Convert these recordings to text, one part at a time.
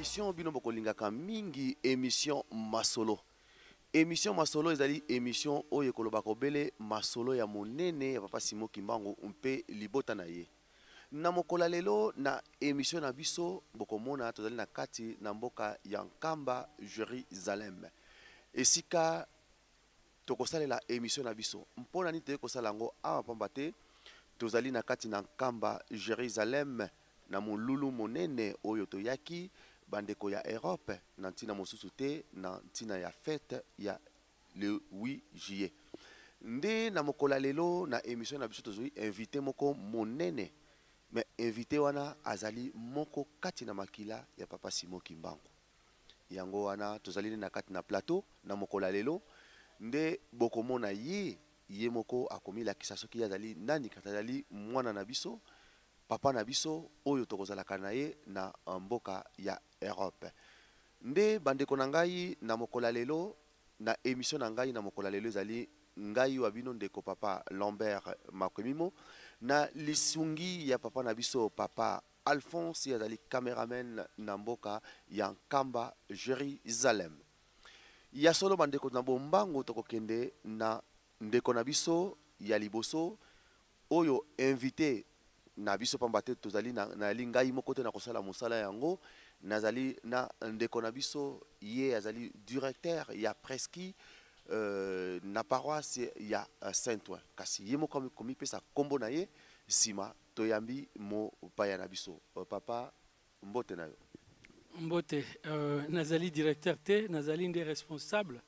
émission bino bokolingaka mingi émission masolo. Émission masolo ezali émission oyo kolobaka obele masolo ya monene ya papa Simon Kimbangu mpe libota na ye. Na mokola lelo na émission na biso bokomona tozali na kati na mboka ya Nkamba Jérusalem. Esika tokosalela émission na biso. Mpona nini toye kosala yango awa pamba te tozali na kati na Nkamba Jérusalem na molulu monene oyo toyaki bandeko ya Europe na ntina mosusu te na ntina ya fête ya le 8 juillet. Nde na mokola lelo na émission na biso tozali invité moko monene, mais invité wana azali moko kati na makila ya papa Simon Kimbangu. Yango wana tozali na kati na plateau na mokola lelo nde bokomona ye moko akomila kisa soki azali nani kata azali mwana na biso papa na biso oyo tokozalaka na ye na mboka ya Europe. Nde bandeko na ngai na mokola lelo na émission na ngai na mokola lelo ezali ngai wa bino ndeko papa Lambert Makwemimo na lisungi ya papa na biso papa Alphonse yazali cameraman na mboka ya Nkamba Jérusalem. Ya solo bandeko na bombango tokokende na ndeko na biso ya liboso oyo invité na biso pamba te tozali na lingai moko te na kosala mosala yango nazali na ndeko na biso ye azali directeur ya Preski na paroisse ya Saint-Ouen kasi ye moko komipesa kombo na ye sima toyambi mo paya na biso papa mbote na yo. Mbote nazali directeur te nazali nde responsable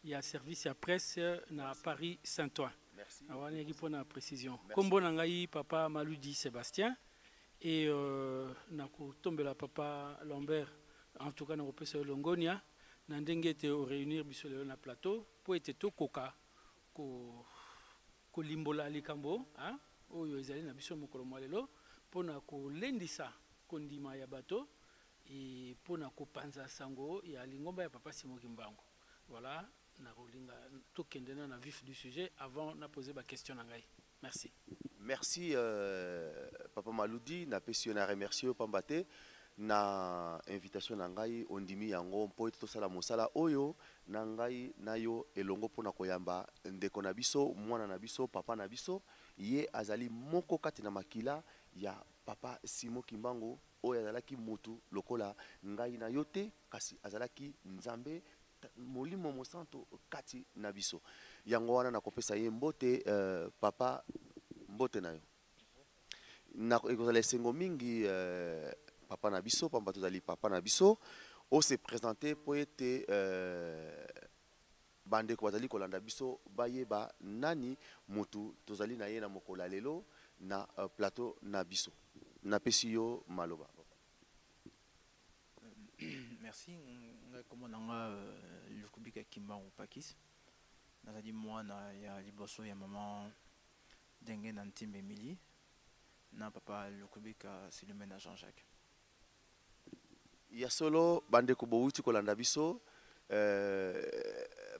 ya service ya presse na Paris Saint-Ouen. Merci. Awani pour la précision. Kombo nangai papa Maludi Sébastien et na ko tombela papa Lambert en tout cas na kopesa longonia na ndenge te au réunir biso le na plateau pour être to koka ko limbola likambo hein oyo ezali na biso mokolo mwalelo pona ko lendisa kondima ya bato et pona ko panza sango ya lingomba ya papa Simon Kimbangu. Voilà. Na vif du sujet avant de poser ma question. Merci. Merci papa Maludi na pesiona remercier pambate na invitation na ngai ondimi yango mpo ete tosala mosala oyo na ngai na yo elongo pona koyamba ndeko na biso mwana na biso papa na biso ye azali moko kati na makila ya papa Simon Kimbangu oyo azalaki mutu lokola ngai na yote kasi azalaki nzambe molimo mosanto kati na biso yango wana nakopesa ye mbote papa mbote na yo na ekozala esengo mingi papa na biso pamba tozali papa na biso o se présenter po ete bandeko bazali kolanda biso bayeba nani mutu tozali na ye na mokola lelo na plateau na biso napesi yo maloba. Merci. Comme on a le kubika Kimbangu Pakis. Nazali mwana ya liboso ya maman Dengue Nantimbe Emily. Na papa le kubika Silumena Jean-Jacques. Ya solo bande ko bowuti kolanda biso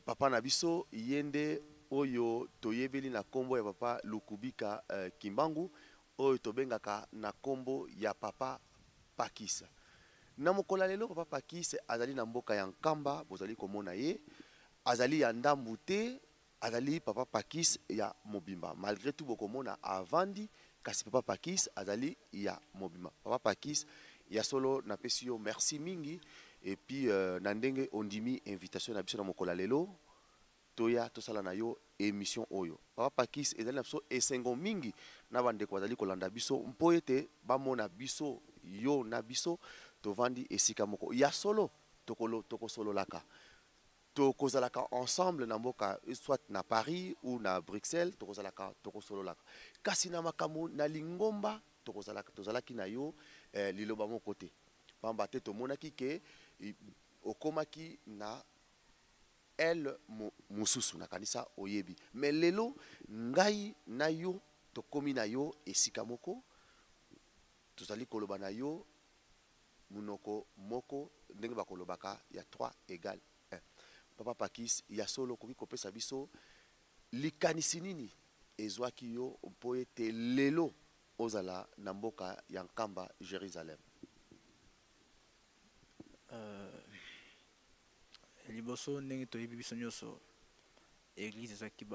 papa na biso yende oyo toyebeli na kombo ya papa Lukubika Kimbangu oyo tobengaka na kombo ya papa Pakisa. Na mokola lelo papa Pakis azali na mboka ya Nkamba bozali komona ye azali ya ndambu te azali papa Pakis ya mobimba malgré tout bokomona avandi kasi papa Pakis azali ya mobimba papa Pakis ya solo na pesi yo merci mingi et puis na ndenge ondimi invitation na biso na mokola lelo toya tosala na yo émission oyo papa Pakis ezali na biso esengo mingi na bandeko bazali kolanda biso mpo ete bamona biso yo na biso tovandi esika moko ya solo tokosololaka tokozalaka ensemble na mboka soit na Paris ou na Bruxelles tokosololaka kasi na makambo na lingomba tozalaki na yo liloba moko te pamba te tomonaki ke okomaki na el mususu na kanisa oyebi mais lelo ngai na yo tokomi na yo esika moko tozali koloba na yo munoko moko ndenge bakolobaka ya 3 égale 1 papa Pakis ya solo koki kopesa biso likanisi nini ezwaki yo mpo ete lelo ozala na mboka ya Nkamba Jérusalem. liboso ndenge toyebi biso nyonso église ezalaki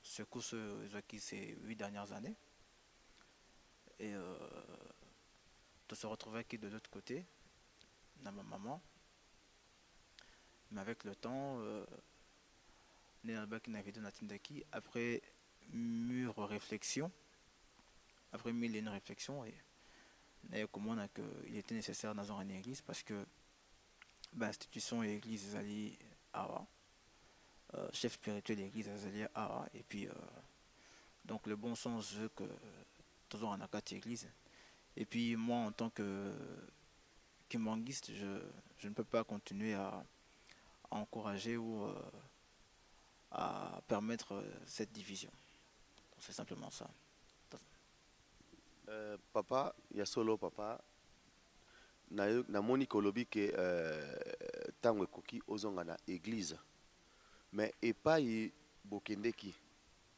secousse ezalaki ces 8 dernières années et to se retrouvaki de l'autre côté na ma maman, mais avec le temps né na baki na vidéo natindaki après mûre réflexion, après mille et une réflexion et naye komona que il était nécessaire dans une église parce que l'institution et l'église ezali awa chef spirituel de l'église ezali awa et puis donc le bon sens veut que toujours en akati église et puis moi en tant que kimbanguiste je ne peux pas continuer à encourager ou à permettre cette division. C'est simplement ça. Papa, il y a solo papa. Na moni kolobi ke tango koki ozonga na église. Mais et pas y bokendeki.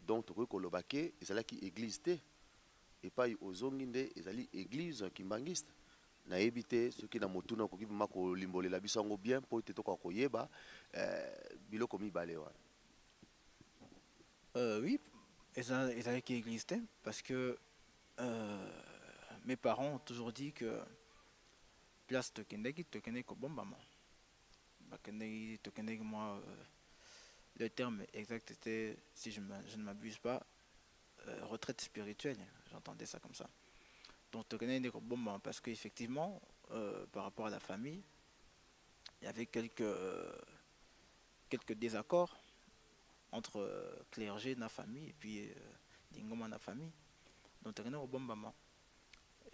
Donc to koloba ke ezalaki église te. Et pas y ozongi nde ezali église kimbangiste. Na ebité ce qui na motuna koki bima ko limbolela bisango bien po te to ko yeba biloko mibale wana. Oui, ezalaki église te parce que mes parents ont toujours dit que place tokendeki ko bombama. Tokendeki moi le terme exact était, si je ne m'abuse pas, retraite spirituelle, j'entendais ça comme ça. Donc tokendeki ko bombama parce qu'effectivement par rapport à la famille, il y avait quelques désaccords entre clergé et la famille et puis Dingoma la famille. Donc tokendeki ko bombama.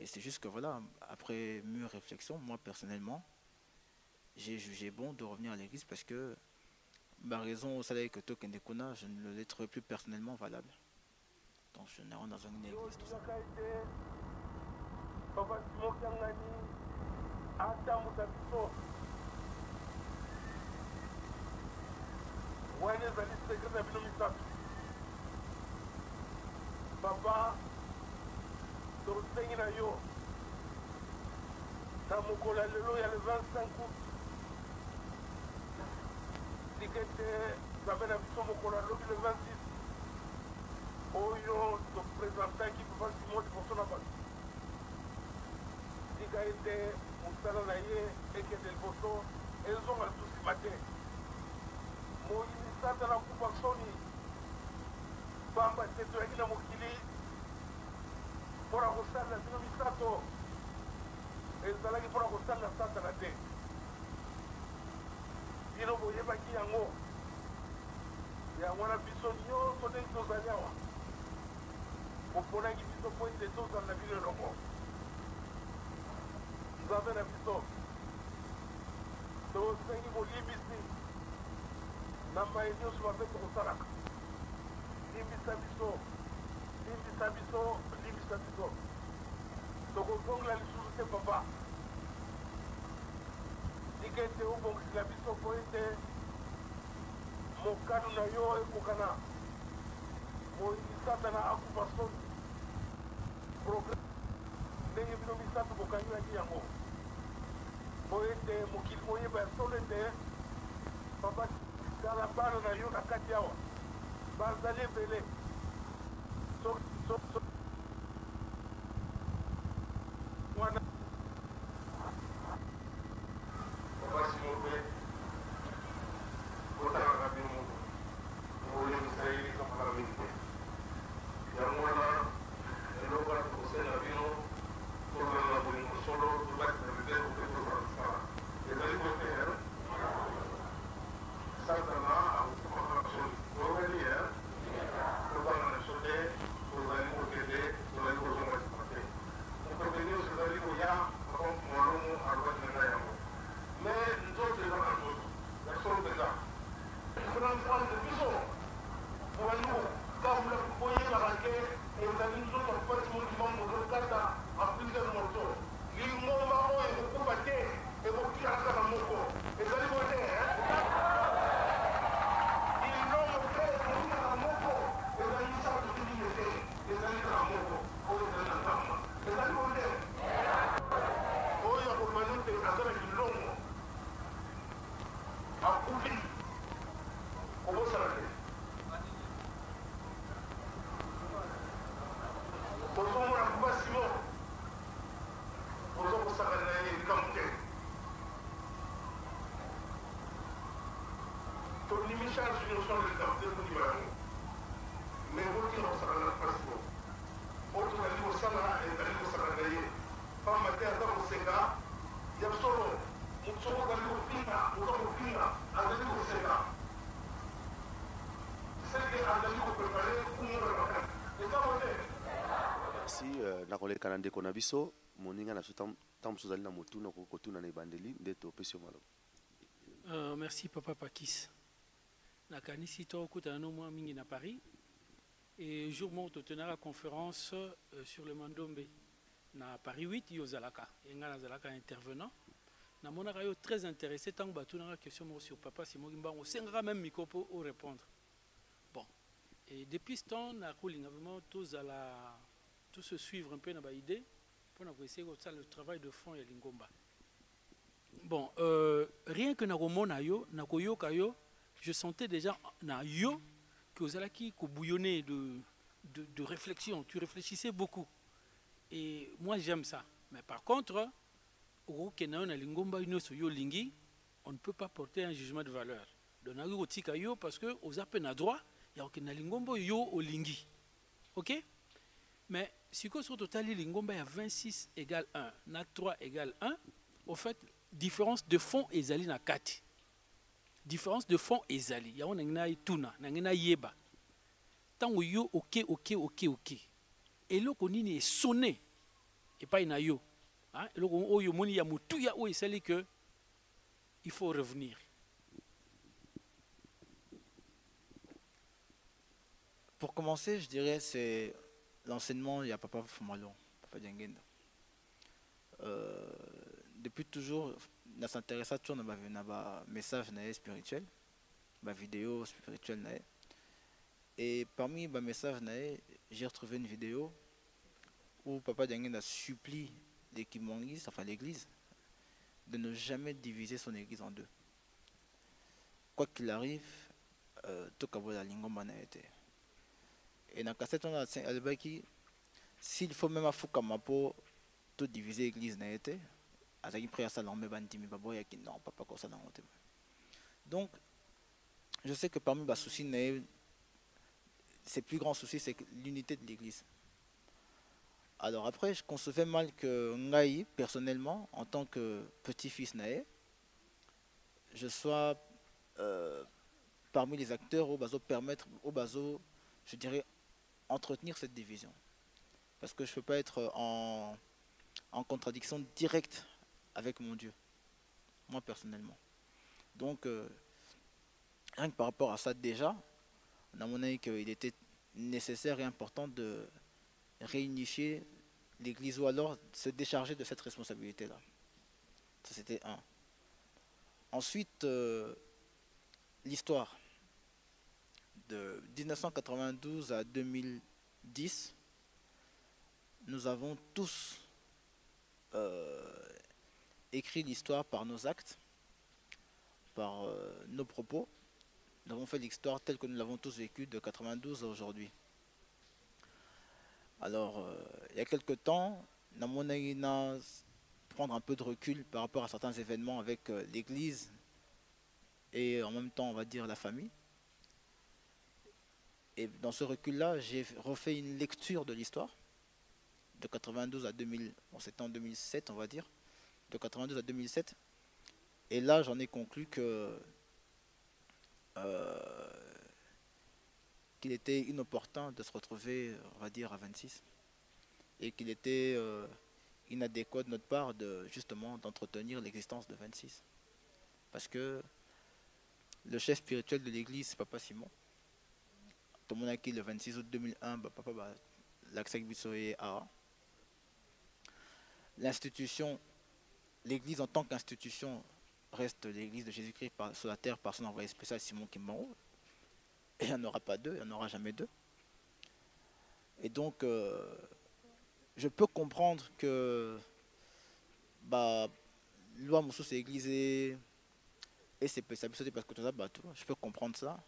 Et c'est juste que voilà, après mûre réflexion, moi personnellement, j'ai jugé bon de revenir à l'église parce que ma raison au salaire que Token de Kona, je ne le trouve plus personnellement valable. Donc je n'ai rien dans une église, tout ça. Papa, torusengina yo na mokola lelo ya le 25 août tikete zabe na biso mokola lobi le 26 oyo topresentaki papa Simon liboso na bato tika ete mosala na ye ekende liboso ezonga lisusu nsima te moyimisata na kupa soni pamba te toyaki na mokili mpona kosalela bino misato ezalaki mpona kosalela satana te bino boyebaki yango wana biso nyonso ndenge tozali awa boponaki biso mpo ete tozala na bino elongo nzambe na biso tosengi bolimbisi na mai nyonso mabe tokosalaka limbisa biso limbisa biso limbisa biso tokozongela lisusu te papa tika ete obongisela biso po ete mokano na yo ekokana moyisatana akufa soni programe ndenge bino misato bokangelaki yango po ete mokili moyeba ya solo ete papa tala bana na yo na kati awa bazali ebele wana papa simope otanga bino moto oyo misaili kamala mingi yango wana eloko wana tokosala bino tozala na bolingo solo tolakisa bibeko mpe tozala misala ezali bote satana akokomaka soni tozali tozala na so te tozali bote te tozali kozonga nsima te mokokeni nyonso ezali koya charge une notion de liberté pour dire mais vous qui n'en savez pas si vous autre n'a dit au Sana et n'a dit au Sana d'ailleurs femme a été à dans le Séga il y a solo Moussoro n'a dit au Fina Moussoro Fina a dit au Séga c'est que a dit au préparé pour nous le et ça on est merci nakoleka na ndeko na biso moninga na sutam tam sozali na motuna ko kotuna na ibandeli ndeto pesio malo. Merci papa Pakis. Nakanisi to kutana no mwa mingi na Paris et jour mo to tenara conférence sur le Mandombe na Paris 8 yozalaka enga na zalaka intervenant na monaka yo très intéressé tant batuna la question mo sur papa Simon Kimbangu sengaka même mikopo au répondre. Bon et depuis ce temps na kolinga vraiment tous à la tout se suivre un peu na ba idée pour na essayer ça le travail de fond ya Lingomba. Bon, rien que na yo, na koyoka yo, je sentais déjà na yo que vous allez bouillonner de réflexion. Tu réfléchissais beaucoup. Et moi j'aime ça. Mais par contre, on ne peut pas porter un jugement de valeur. Donc yo parce que aux appels na droit, il y a aucun lingomba yo au lingi. OK? Mais si on sur total lingomba il y a 26 égale 1, na 3 égale 1, au fait différence de fond ezali na kati. Différence de fond ezali. Ya on ngina ituna, na ngina yeba. Tango yo OK. Et lo konini est sonné et pas ina yo. Hein? Et lo oyo moni ya mutuya o esali que il faut revenir. Pour commencer, je dirais c'est l'enseignement, il y a Papa Fumalo, Papa Djangenda. Depuis toujours, on s'intéresse toujours à un message spirituel, à vidéo spirituelle. Et parmi les messages, j'ai retrouvé une vidéo où Papa Djangenda supplie l'église, de ne jamais diviser son église en deux. Quoi qu'il arrive, tout le la lingomba n'a été. Et dans la cassette, on a dit s'il faut même pour tout diviser l'église n'a été, donc je sais que parmi les soucis, ses plus grands soucis, c'est l'unité de l'église. Alors après, je concevais mal que Ngaï, personnellement, en tant que petit-fils Naé, je sois parmi les acteurs au baso permettre, au baso, je dirais, entretenir cette division. Parce que je ne peux pas être en contradiction directe avec mon Dieu, moi personnellement. Donc, rien que par rapport à ça déjà, on a mon avis qu'il était nécessaire et important de réunifier l'église ou alors se décharger de cette responsabilité-là. Ça c'était un. Ensuite, l'histoire. De 1992 à 2010, nous avons tous écrit l'histoire par nos actes, par nos propos. Nous avons fait l'histoire telle que nous l'avons tous vécue de 92 à aujourd'hui. Alors, il y a quelque temps, nous avons prendre un peu de recul par rapport à certains événements avec l'église et en même temps, on va dire, la famille. Et dans ce recul-là, j'ai refait une lecture de l'histoire de 92 à 2000, bon, c'était en 2007 on va dire, de 92 à 2007. Et là j'en ai conclu que qu'il était inopportun de se retrouver, on va dire, à 26. Et qu'il était inadéquat de notre part de justement d'entretenir l'existence de 26. Parce que le chef spirituel de l'église, c'est Papa Simon. Tout le monde a qui le 26 août 2001, Papa l'Axek Bissoye A. L'institution, l'église en tant qu'institution reste l'église de Jésus-Christ sur la terre par son envoyé spécial Simon Kimbangu. Et il n'y en aura pas deux, il n'y en aura jamais deux. Et donc, je peux comprendre que loi Moussou c'est église et c'est parce que tout ça, je peux comprendre ça.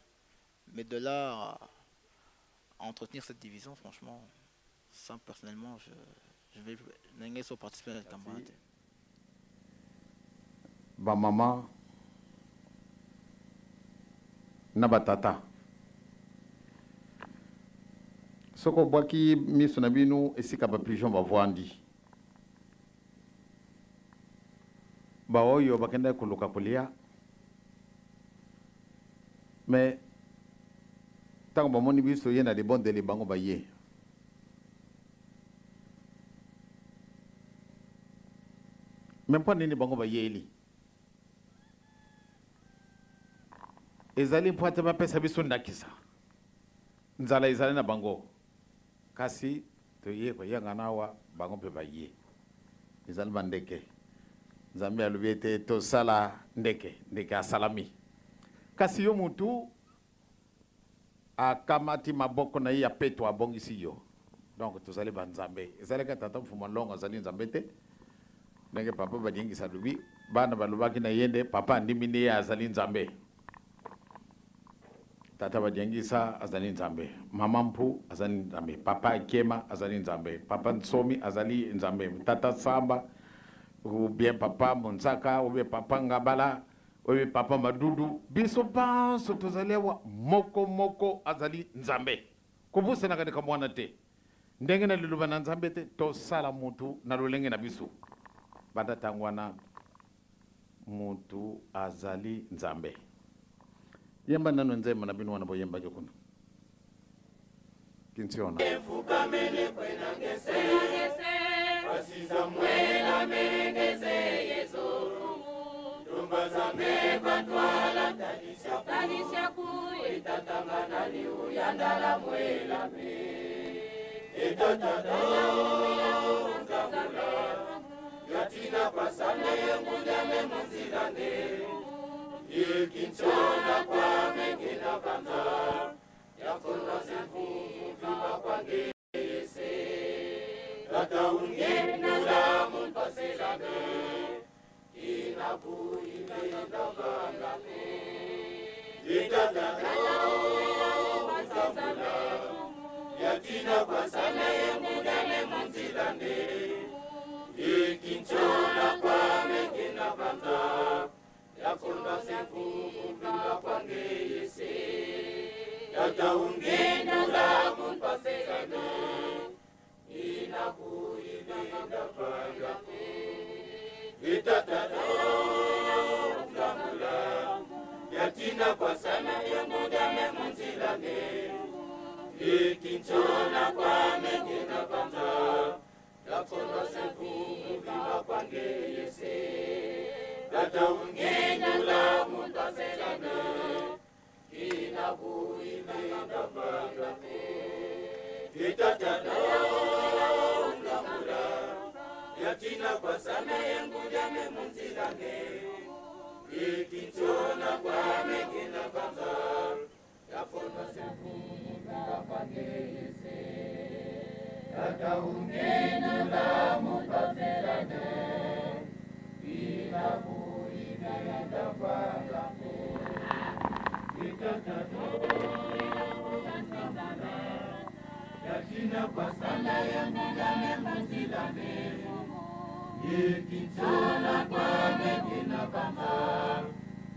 Mais de là à entretenir cette division, franchement, ça personnellement, je vais participer à la campagne. Maman na batata soko bwaki miso na bino esika bapigeon bavwandi baoyo bakenda koluka kolia mais ntango bamoni biso ye na libondeli bango baye me mpo nini bango bayeli ezali mpo ate bapesa biso ndakisa nzala ezali na bango kasi toye koyangana awa bango mpe baye ezali bandeke nzambe alobi ete tosala ndeke asalami kasi yo mutu akamati maboko na ye ya peto abongisi yo donc tozali banzambe ezalaki tata mfuma longo azali nzambe te ndenge papa badiengisa alobi bana balobaki na ye nde papa andimi nde ye azali nzambe tata badiengisa azali nzambe mama mpu azali nzambe papa ekema azali nzambe papa nsomi azali nzambe tata samba ou bien papa Monsaka, ou bien papa Ngabala, ou bien papa Madudu, biso panso tozali wa moko azali nzambe. Kubu senaka de kamwana te. Ndenge na luluba na nzambe te to sala mutu na lolenge na biso. Bada tangwana mutu azali nzambe. Yemba nano nzema na binu wana bo yemba jokuna. Kinsiona. Asiza mwela merengeze yezo Tumbaza meva twala tanisha kuye Itatangana ni uyandala mwela me Itatata uzamula Yatina pasane mujame muzilane Ikinchona kwa mengina kanza Yakuna sefu vima kwa ngese Tata ungenda mumpasirane Inabu imenda vangane Itata uzamula Yatina kwa sana yemudane munzilane Ikinchona kwa mengina vanza Yakunda sefu vima kwa ngeyese Tata ungenda mumpasirane Inabu imenda vangane Itatata uzamula Yatina kwa sana yemudane munzilane Ikinchona kwa mengina vanza Yakunda sefu vima kwa ngeyese Tata ungenda mumpasirane Inabu imenda vangane Itatata uzamula Yatina kwa sana yengujame munzilane Ikinchona kwa mengina vanza Yakona sefu muvila pangeyese Tata ungenda mumpasirane Inabu imenda vangane Itatata Yatina kwa sana yengujame munzilane Ikinchona kwa mengina vanza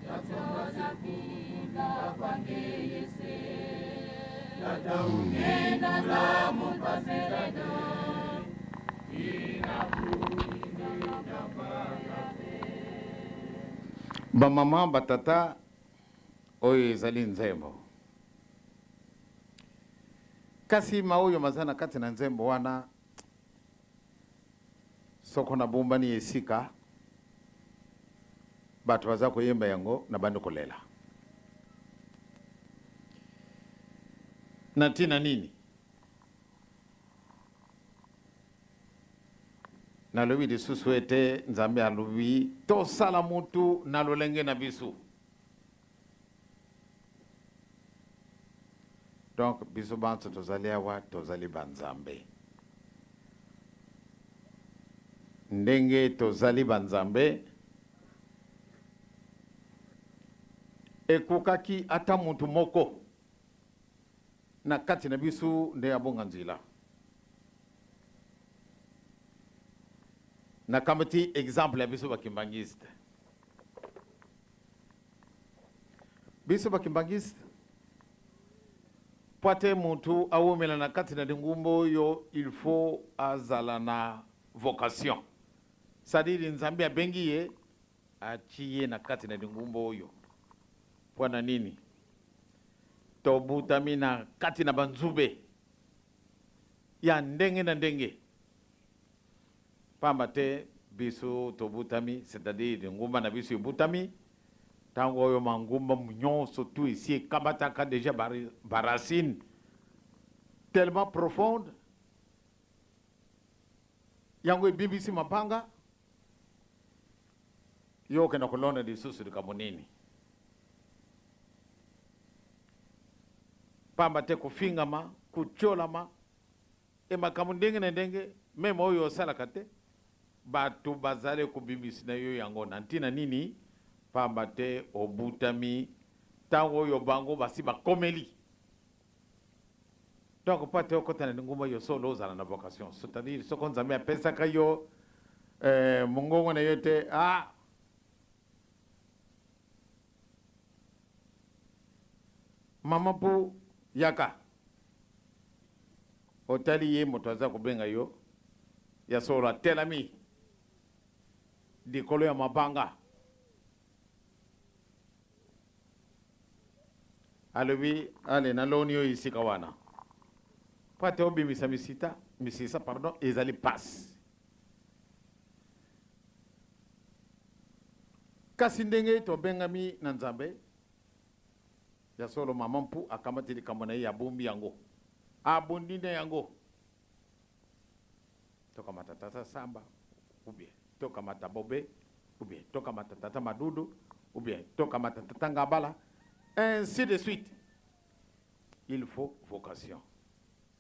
Yakona sefu muvila pangeyese Tata ungenda mumpasirane Inabu imenda vangane Bamama batata oyo ezali nzembo kasi maoyo mazana kati na nzembo wana soko na bombani esika bato baza koyemba yango na bando kolela na ntina nini nalobi lisusu ete nzambe alobi tosala mutu na lolenge na biso donc biso banso tozali awa tozali banzambe ndenge tozali banzambe ekokaki ata mutu moko na kati na biso nde abonga nzela na kamati exemple ya biso bakimbangiste poate mutu awomela na kati na dingumbo yo il faut azala na vocation. C'est-à-dire nzambe abengi ye achiye na kati na dingumbo yo. Pwana nini? Tobutami na kati na banzube. Ya ndenge na ndenge. Pamba te biso tobutami, c'est-à-dire dingumba na biso yobutami. Tango yo mangumba mignon surtout ici kabataka déjà baracine tellement profonde. Yango BBC mapanga. Yo kena kolona di susu di kamunini. Pamba te kufinga ma, kuchola ma. E makamundenge na ndenge, meme oyo salakate. Batu bazale ku BBC na yo yango nantina nini. Pamba te obutami. Tango yo bango basi bakomeli. Donc pas te okota na ngumba yo solo zala na vocation. C'est-à-dire ce qu'on a mis à penser que yo mungongo na yote mama po yaka otali ye moto aza kubenga yo ya solo telami dikolo ya mabanga alobi ale na loni yo isika wana pate obi misisa pardon ezali passe kasi ndenge tobengami na nzambe ya solo mama mpu akamatili kamona ya bombi yango abondine yango toka matatata samba ubie toka matabobe ubie toka matatata madudu ubie toka matatata ngabala ainsi de suite. Il faut vocation.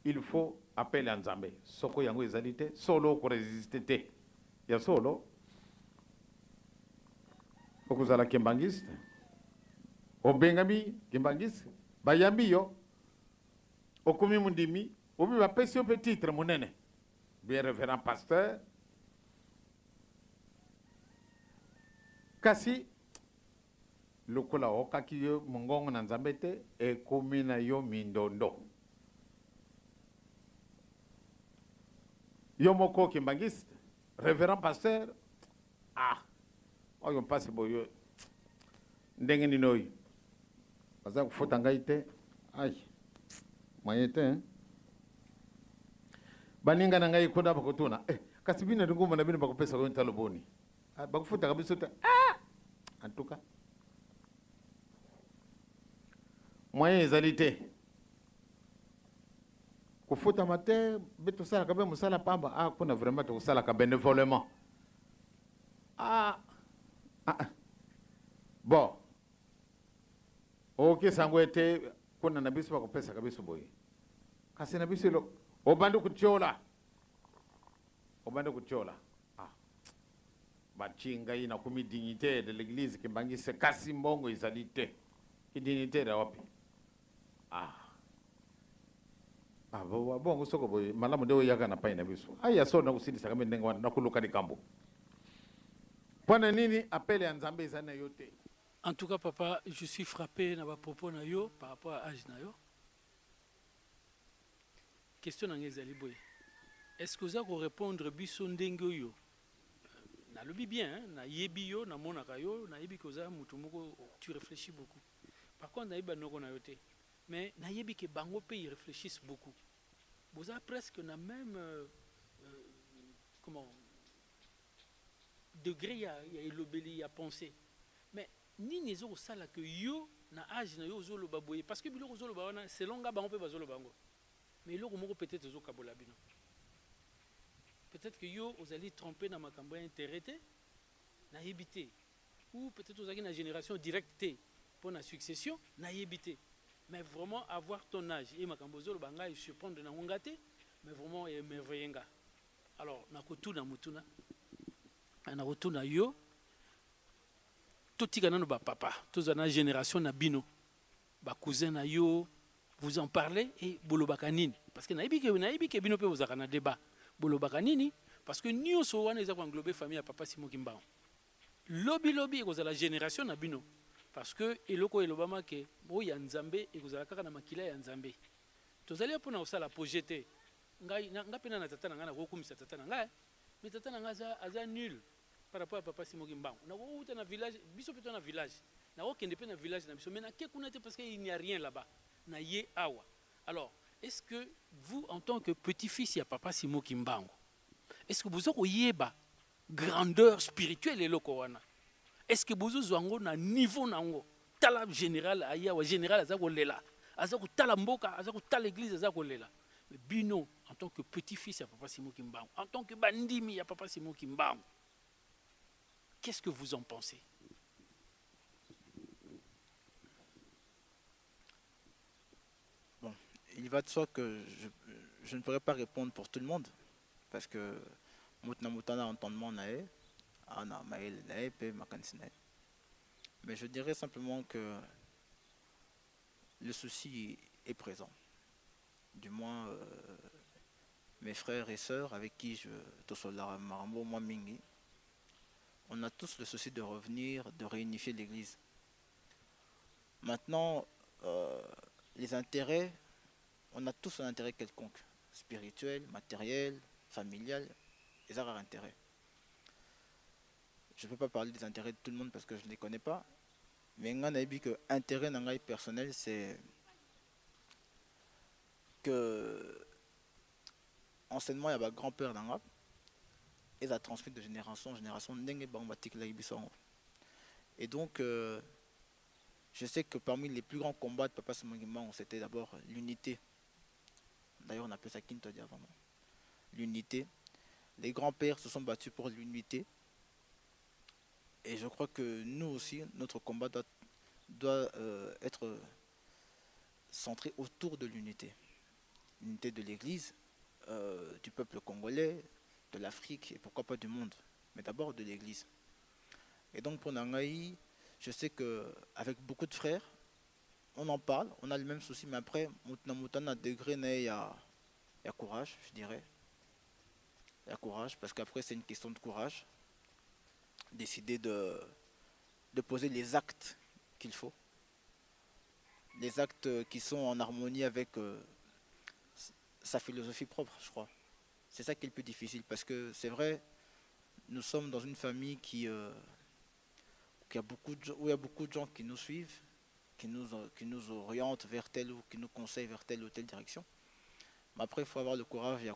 Il faut appel à Nzambe. Soko yango ezalite solo ko resistete. Ya solo okuzala kembangiste. Obengami kembangiste. Bayambi yo. Okumi mundimi, obi ba pesi o titre monene. Bien révérend pasteur. Kasi lokola okaki yo mongongo na nzambe te ekomi na yo mindondo. Yo moko kimbangiste, révérend pasteur, oyo mpasi boyo ndenge nini oyo aza kufuta ngai te mwaye te baninga na ngai kuna bakotuna kasi bino ndinguma na bino bakopesa ko ntalo boni bakufuta kabisa te en tout cas moyen ezali te kufuta mate beto sala kabe musala pamba kuna vraiment to sala ka bénévolement bon ok sangwete kuna na biso bakopesa kabisa boye kasi na biso lo obande kuchola bachinga ina kumi dignité de l'église kimbangise kasi mbongo ezali te ki dignité da wapi bongo soko boye malamu ndewe yaka na pai na biso aya so na kusidisa kambe ndenga wana nakuluka likambo pona nini appel ya nzambe ezana yote. En tout cas papa, je suis frappé na ba propos na yo par rapport à âge na yo. Question na ngezali boye. Est-ce que vous allez répondre biso ndenge yo? Na lobi bien, na yebi yo, na monaka yo, na yebi koza mutu moko tu réfléchis beaucoup. Par contre na yeba noko na yote. Mais na yebi ke bango pe ils réfléchissent beaucoup. Vous avez presque na même comment degré ya elobeli ya pensée. Mais ni nezo osala que yo na âge na yo zolo baboye parce que biloko zolo ba wana selon nga bango pe bazolo bango. Mais iloko moko peut-être zo kabola bino. Peut-être que yo vous allez tromper dans ma campagne intérêté na yebité ou peut-être vous avez une génération directe pour la succession na yebité. Mais vraiment avoir ton âge et ma cambozolo banga il surprendre na ngate mais vraiment merveillenga. Alors na kotuna mutuna na rotuna yo totika nano ba papa tozana génération na bino ba cousin na yo vous en parlez et bolobaka nini parce que nayibi ke bino pe bozaka na débat bolobaka nini parce que nyonso wana eza ko englober famille ya papa Simon Kimbangu lobi ekozala génération na bino parce que eloko elobama ke oya nzambe ekozala kaka na makila ya nzambe tozali mpona kosala projeté ngai pena na tata na ngai nakokumisa tata na ngai mais tata na ngai aza nul par rapport à papa Simoki Mbangu nakouta na village biso mpe to na village nakokende mpe na village na biso mais nake kuna te parce qu'il n'y a rien là-bas na ye awa. Alors est-ce que vous en tant que petit-fils ya papa Simoki Mbangu est-ce que vous okoyeba grandeur spirituelle eloko wana? Est-ce que vous avez un niveau nango tala général aya wa général azako lela azako tala mboka azako tala l'église azako lela? Mais bino en tant que petit-fils à papa Simoki Mbangu, en tant que bandimi à papa Simoki Mbangu, qu'est-ce que vous en pensez? Bon, il va de soi que je ne pourrais pas répondre pour tout le monde parce que Moutana entendement nae, ana mael nae pe makansine. Mais je dirais simplement que le souci est présent. Du moins, mes frères et sœurs avec qui je Tosola Marambo, moi Mingi, on a tous le souci de revenir, de réunifier l'église. Maintenant, les intérêts, on a tous un intérêt quelconque, spirituel, matériel, familial, les rares intérêts. Je ne peux pas parler des intérêts de tout le monde parce que je ne les connais pas, mais on a dit que l'intérêt dans personnel, c'est que enseignement, il y a un grand-père dans l'Europe et ça transmet de génération en génération. Et donc, je sais que parmi les plus grands combats de Papa Simoki Mbangu, c'était d'abord l'unité. D'ailleurs, on appelle ça Kinto Diavama. L'unité. Les grands-pères se sont battus pour l'unité. Et je crois que nous aussi, notre combat doit être centré autour de l'unité. L'unité de l'Église, du peuple congolais, de l'Afrique et pourquoi pas du monde. Mais d'abord de l'Église. Et donc pour Nangaï, je sais qu'avec beaucoup de frères, on en parle, on a le même souci, mais après, Moutana degré, il y a courage, je dirais. Il y a courage, parce qu'après c'est une question de courage. Décider de poser les actes qu'il faut. Les actes qui sont en harmonie avec sa philosophie propre, je crois. C'est ça qui est le plus difficile, parce que c'est vrai, nous sommes dans une famille où il y a beaucoup de gens qui nous suivent, qui nous orientent vers telle ou qui nous conseillent vers telle ou telle direction. Mais après, il faut avoir le courage, il y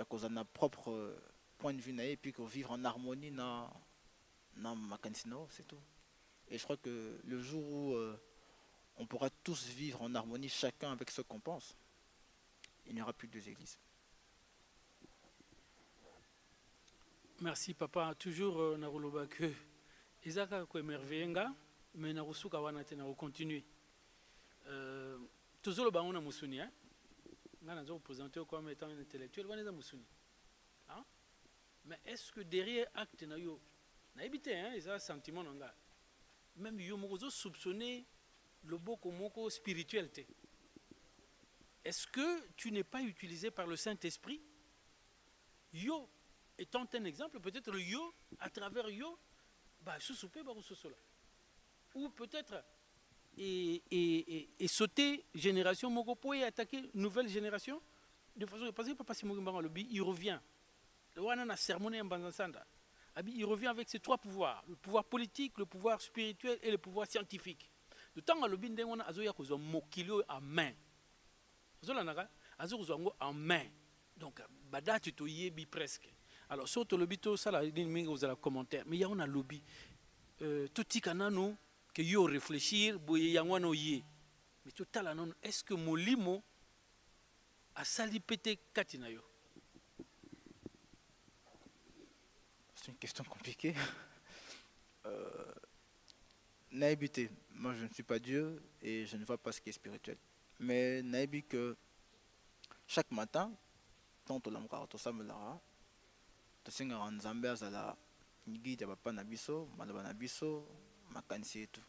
a notre propre point de vue, et puis vivre en harmonie dans Makansino, c'est tout. Et je crois que le jour où on pourra tous vivre en harmonie, chacun avec ce qu'on pense, il n'y aura plus de deux églises. Merci papa. Toujours Naruloba que Isaka ko émerveillenga, mais Narusuka wana te na continuer. Toujours le baron na musuni hein. Nga nazo présenter comme étant un intellectuel wana za musuni. Hein? Mais est-ce que derrière acte na yo na habité hein, ils ont sentiment nga. Même yo moko soupçonner le boko moko spiritualité. Est-ce que tu n'es pas utilisé par le Saint-Esprit? Yo étant un exemple, peut-être le yo, à travers yo, bah, ou peut-être et sauter génération Mogopo et attaquer nouvelle génération de façon parce que Papa Simoki Mbangu il revient. Il revient avec ses trois pouvoirs, le pouvoir politique, le pouvoir spirituel et le pouvoir scientifique. De temps à l'obin on a azoya kozo mokilio en main. En main. Donc, badati to yebi presque. Alors, surtout le bito, ça, vous avez commentaire. Mais il y a un lobby. Tout ce qu'on que yo réfléchir, boyangwano ye. Mais tout à l'heure, est-ce que mon limo a sali pété katinayo? C'est une question compliquée. Naïbité. Moi, je ne suis pas Dieu et je ne vois pas ce qui est spirituel. Mais naïbi que chaque matin, tant que l'homme tout ça me l'a, tout ce qu'on a en Zambie, à la nigi de papa nabiso, malaba nabiso, makansi et tout.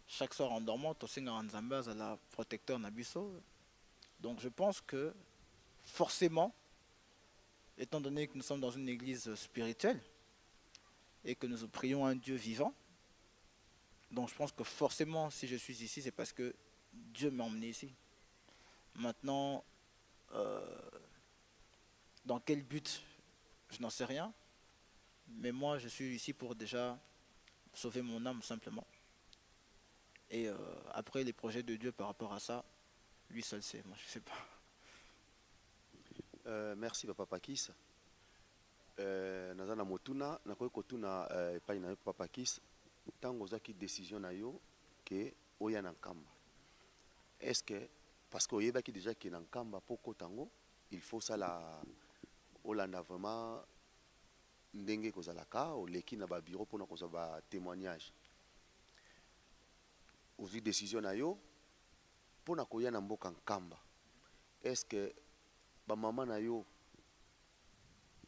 Chaque soir en dormant, tout ce qu'on a en Zambie, à la protecteur nabiso. Donc je pense que forcément, étant donné que nous sommes dans une église spirituelle et que nous prions un Dieu vivant, donc je pense que forcément, si je suis ici, c'est parce que Dieu m'a emmené ici. Maintenant, dans quel but, je n'en sais rien. Mais moi, je suis ici pour déjà sauver mon âme simplement. Et après, les projets de Dieu par rapport à ça, lui seul sait, moi je sais pas. Merci papa Pakis. Naza na motuna nakoki kotuna epai na yo papa Pakis ntango ozwaki décision na yo ke oya na nkamba. Est-ce que parce que oyebaki déjà ke na nkamba mpo kota yango il faut sala olanda vraiment ndenge kozalaka oleki na babiro mpona kozwa batémoignage. Ozwi décision na yo mpona koya na mboka nkamba. Est-ce que bamama na yo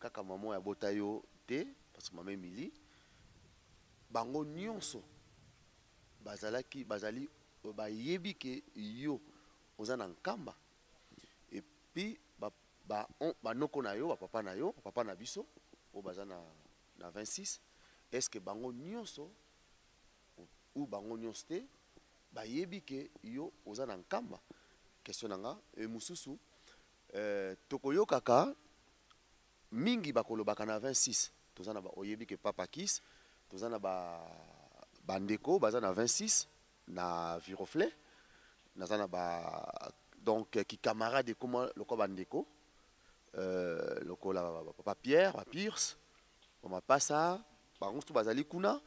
kaka mama ya bota yo te parce que mama Emily bango nyonso bazali bayebi ke yo oza na nkamba et puis banoko na yo papa na biso o baza na 26. Est-ce que bango nyonso ou bango nyonso te bayebi ke yo oza na nkamba? Question nanga e mususu tokoyokaka mingi bakolobaka na 26 toza na oyebi ke papa Kis toza na bandeko baza na 26 na Viroflay naza na donc ki camarade comme loko bandeko lokola papa Pierre ba Pierce mama pasa bango tout bazali kuna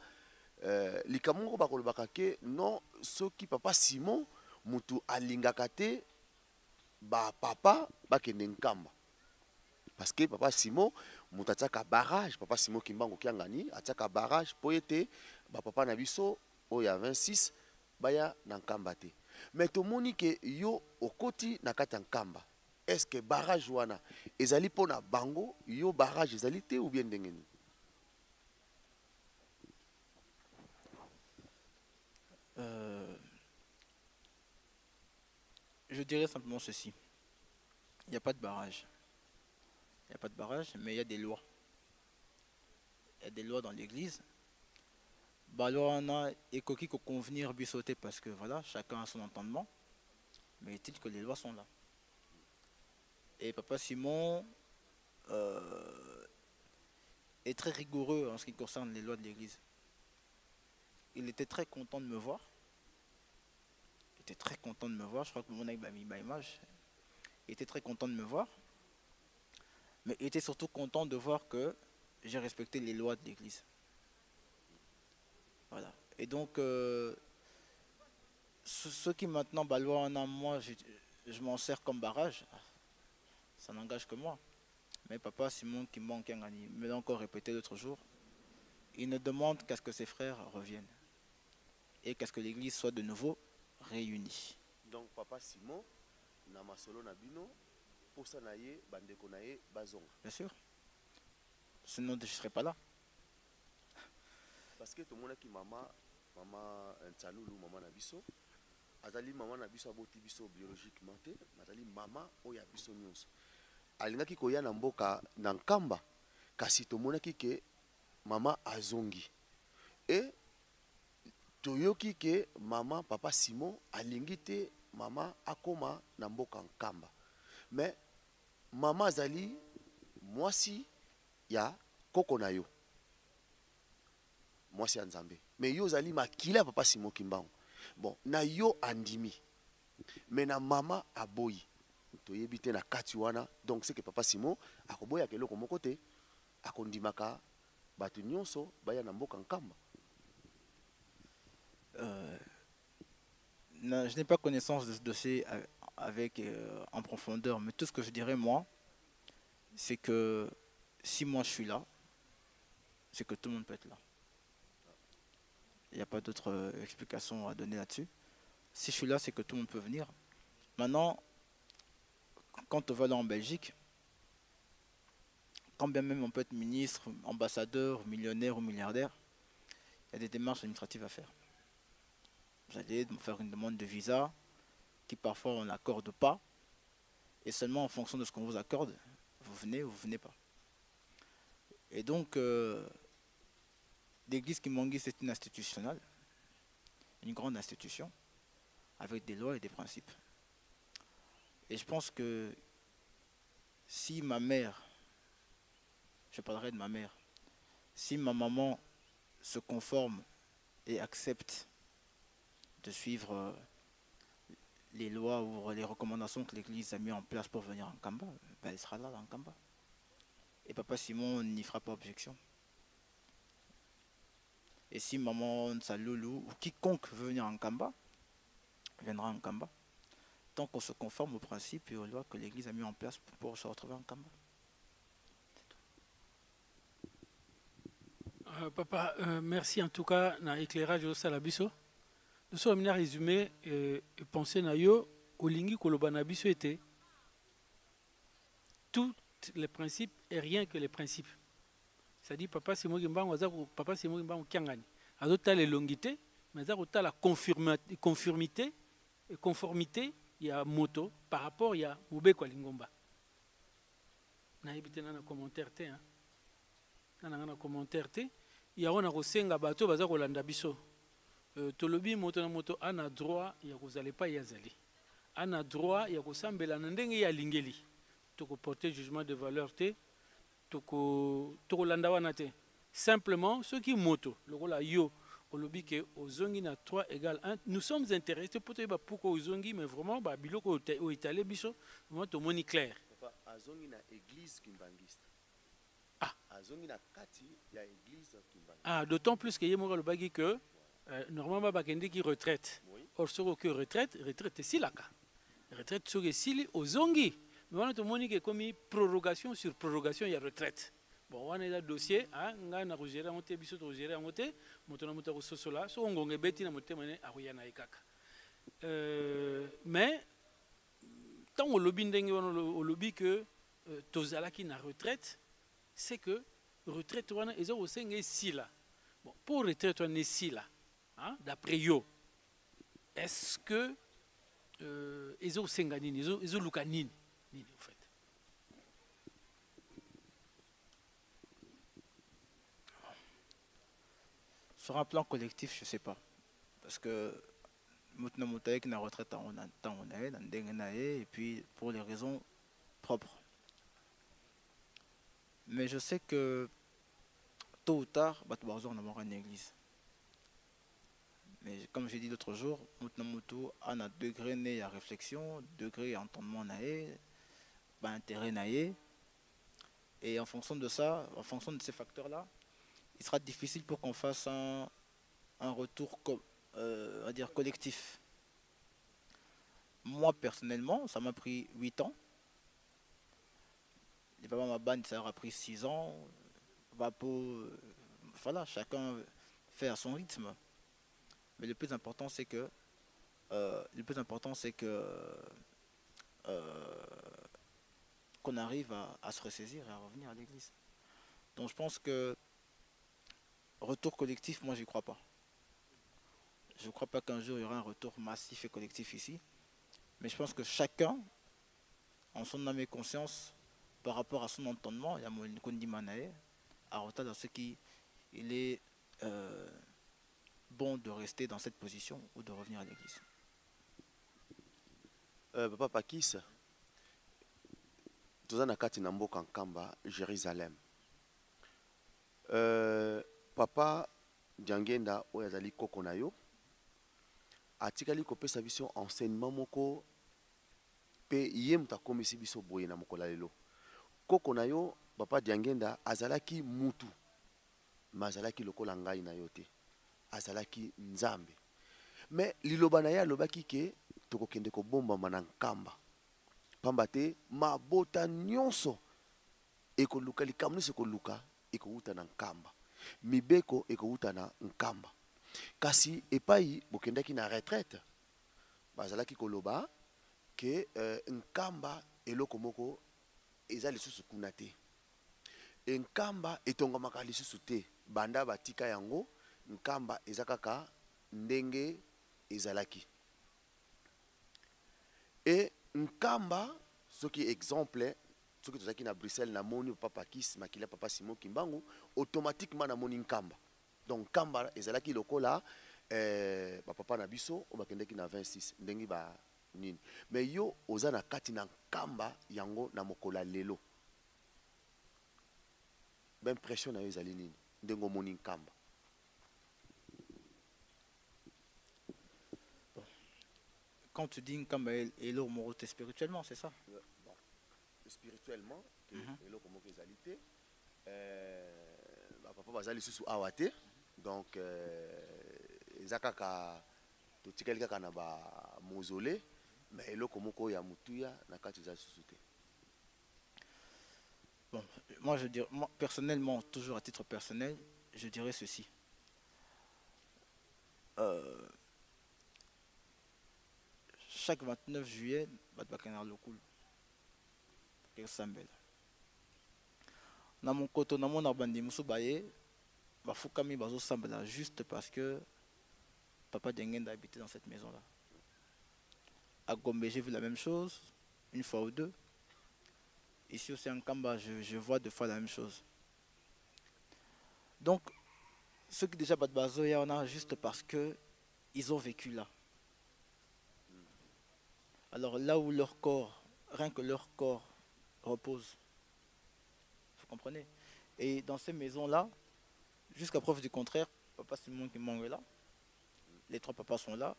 likamoko bakolobaka ke non soki papa Simon mutu alingaka te ba papa bakende nkamba. Parce que papa Simon mutu atiaka barrage papa Simon Kimbangu Kiangani atiaka barrage po ete ba papa na biso oya 26 baya na nkamba te. Mais tomoni ke yo okoti na kati ya nkamba. Est-ce que barrage wana ezali pona bango yo barrage ezali te ou bien ndenge nini? Je dirais simplement ceci. Il n'y a pas de barrage. Il n'y a pas de barrage, mais il y a des lois. Il y a des lois dans l'église. Bah, alors on a écoqué qu'on convenir sauter parce que voilà, chacun a son entendement. Mais est-il que les lois sont là. Et papa Simon est très rigoureux en ce qui concerne les lois de l'église. Il était très content de me voir. Il était très content de me voir. Je crois que mon mec m'a mis ma image. Il était très content de me voir. Mais il était surtout content de voir que j'ai respecté les lois de l'église. Voilà. Et donc, ceux qui maintenant baloient en moi, je m'en sers comme barrage. Ça n'engage que moi. Mais papa Simon qui manque un ami, me l'a encore répété l'autre jour. Il ne demande qu'à ce que ses frères reviennent. Et qu'à ce que l'église soit de nouveau réunie. Donc papa Simon, na masolo na bino, pour ça naye, bandeko naye, bazong. Bien sûr. Sinon je ne serais pas là. Parce que tout le monde qui maman Ntsalulu, maman na biso, azali maman na biso aboti biso biologiquement te, azali maman oya biso nyonso. Alingaki koya na mboka na nkamba, kasi tomonaki ke maman azongi. Et toyoki ke maman papa Simon alingi te maman akoma na mboka nkamba. Mais maman azali mwasi ya koko na yo. Mwasi ya Nzambe. Mais yo zali makila papa Simon Kimbangu. Bon, na yo andimi. Mais na maman aboyi. Toyebi te na kati wana. Donc c'est que papa Simon akoboya ke loko moko te akondimaka batu nyonso baya na mboka nkamba. Je n'ai pas connaissance de ce dossier en profondeur, mais tout ce que je dirais moi, c'est que si moi je suis là, c'est que tout le monde peut être là. Il n'y a pas d'autre explication à donner là-dessus. Si je suis là, c'est que tout le monde peut venir. Maintenant, quand on va là en Belgique, quand bien même on peut être ministre, ambassadeur, millionnaire ou milliardaire, il y a des démarches administratives à faire. Vous allez faire une demande de visa qui parfois on n'accorde pas. Et seulement en fonction de ce qu'on vous accorde, vous venez ou vous ne venez pas. Et donc, l'église Kimbangu, c'est une institutionnelle, une grande institution. avec des lois et des principes. Et je pense que si ma mère, je parlerai de ma mère, si ma maman se conforme et accepte de suivre les lois ou les recommandations que l'Église a mis en place pour venir en Kamba, ben elle sera là en Kamba. Et Papa Simon n'y fera pas objection. Et si maman Nsaloulou ou quiconque veut venir en Kamba, viendra en Kamba, tant qu'on se conforme aux principes et aux lois que l'Église a mis en place pour se retrouver en Kamba. Papa, merci en tout cas na éclairage au Salabiso. Nous sommes venus résumer et penser na yo au lingi koloba na biso était tous les principes et rien que les principes. C'est-à-dire papa c'est moi qui papa c'est moi qui m'en kiangani. Azota les longités, mais azota la conformité et conformité il y a moto par rapport il y a moube kwa lingomba. Na ibite na commentaire te hein. Na commentaire te. Il y a un kosenga bato baza kolanda biso. Tolobi moto na moto ana droit ya kozale pas yazali. Ana droit ya kosambela na ndenge ya lingeli. Toko porter jugement de valeur te. Toko landa wana te. Simplement ceux qui moto lokola yo olobi ke ozongi na 3 égale 1. Nous sommes intéressés pour te ba pourquoi ozongi mais vraiment ba biloko o italé biso vraiment to moni clair. Papa azongi na église kimbangiste. Ah, d'autant plus que le bagi que normalement bakende qui retraite. Or sur que retraite c'est si là retraite sur si aux ongi. Mais on a tout moni que comme prorogation sur prorogation il y a retraite. Bon on a le dossier hein nga na gérer monter biso to gérer monter motona mota ko sosola so ngonge beti na moté mané akuyana ikaka. Mais tant on lobby ndenge on lobby que tozala qui na retraite c'est que retraite wana ils ont aussi ici là. Bon, pour retraite wana ici là, hein, d'après yo, est-ce que ils ont aussi nini, ils ont lukanini, nini en fait. Sur un plan collectif, je sais pas, parce que maintenant motaïk na retraite on a temps on a dans et puis pour les raisons propres. Mais je sais que tôt ou tard, on a une église. Mais comme j'ai dit l'autre jour, on a un degré à réflexion, degré à entendement, intérêt. Et en fonction de ça, en fonction de ces facteurs-là, il sera difficile pour qu'on fasse un retour on va dire collectif. Moi, personnellement, ça m'a pris 8 ans. Les papas ma bande ça aura pris 6 ans. Voilà, chacun fait à son rythme. Mais le plus important c'est que qu'on arrive à se ressaisir et à revenir à l'église. Donc je pense que retour collectif, moi j'y crois pas. Je ne crois pas qu'un jour il y aura un retour massif et collectif ici. Mais je pense que chacun, en son âme et conscience, par rapport à son entendement, il y a mon Kondimanae, à retard ce qui il est bon de rester dans cette position ou de revenir à l'église. Papa Pakis, tous en akati na mboka Nkamba, Jérusalem. Papa Diangenda oyazali koko na yo atikali kopesa biso enseignement moko pe yem ta komisi biso boye na mokola lelo. Koko na yo papa Diangenda azalaki mutu mazalaki lokola ngai na yo te azalaki nzambe mais liloba na ya lobaki ke tokokende ko bomba na Nkamba pamba te mabota nyonso ekoluka likamno sekoluka ekouta na Nkamba mibeko ekouta na Nkamba kasi epai bokendaki na retraite bazalaki koloba ke Nkamba eloko moko eza lisusu kuna te Nkamba etongomaka lisusu te banda batika yango Nkamba eza kaka ndenge ezalaki et Nkamba soki exemple soki tozaki na Bruxelles na moni papa Kis makila papa Simon Kimbangu automatiquement na moni Nkamba donc Nkamba ezalaki lokola papa na biso obakendeki na 26 ndenge ba nini mais yo oza na kati na nkamba yango na mokola lelo impression na yo ezali nini ndenge omoni nkamba? Quand tu dis nkamba et l'eau morote spirituellement, c'est ça? Bon. Spirituellement, eloko moko ezali te, papa bazali susu awa te, donc eza kaka totikali kaka na ba mausolée, mais eloko moko ya mutuya na kati ezali susu te. Bon, moi je dirais, moi, personnellement, toujours à titre personnel, je dirais ceci. Chaque 29 juillet, Badbakanar Lokul, Sambel. Dans mon côté, dans mon abandi, Moussobaye, Bafukami Bazo Sambela, juste parce que Papa Dengen a habité dans cette maison-là. À Gombe, j'ai vu la même chose, une fois ou deux. Ici aussi en Kamba, je vois deux fois la même chose. Donc, ceux qui déjà Badbazo, il y en a juste parce que ils ont vécu là. Alors là où leur corps, rien que leur corps repose, vous comprenez? Et dans ces maisons-là, jusqu'à preuve du contraire, papa Simon qui manque là, les trois papas sont là,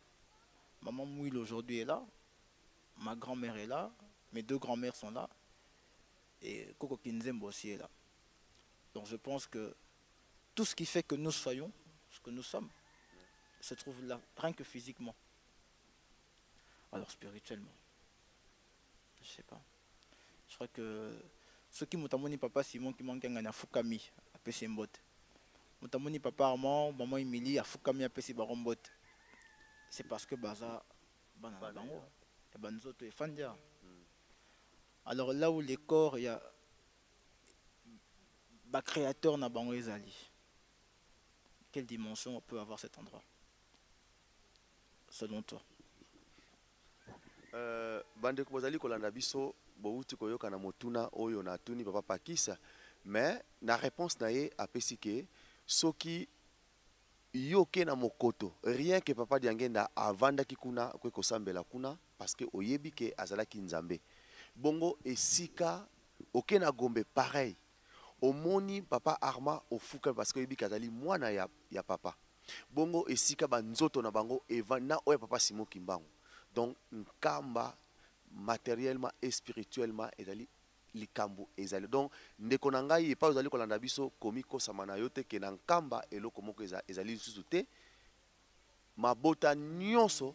maman Mouille aujourd'hui est là, ma grand-mère est là, mes deux grands-mères sont là, et Koko Kinzembo aussi est là. Donc je pense que tout ce qui fait que nous soyons ce que nous sommes se trouve là, rien que physiquement. Alors spirituellement, je sais pas. Je crois que ceux qui m'ont amené papa Simon qui manquent à Fukami à Pesembot. M'ont amené papa Armand, maman Emily à Fukami à Pesembot. C'est parce que Baza Bananabango et Banzoto et Fandia. Alors là où les corps, il y a le créateur n'a pas ezali. Quelle dimension on peut avoir cet endroit selon toi? Bande ko bozali kolanda biso bouti koyoka na motuna oyo na tuni papa Pakisa, mais na réponse na ye apesi ke soki yoke na mokoto rien que papa Diangenda avanda kikuna kwe kosambela kuna parce que oyebi ke azalaki nzambe bongo esika oke na Gombe pareil omoni papa Arma ofuka parce que oyebi kazali mwana ya papa bongo esika banzoto na bango evana oya papa Simon Kimbangu. Donc nkamba matériellement et spirituellement ezali likambo ezali donc ndeko na ngai epa ozali kolanda biso komi kosama na yo te ke na nkamba eloko moko ezali lisusu te mabota nyonso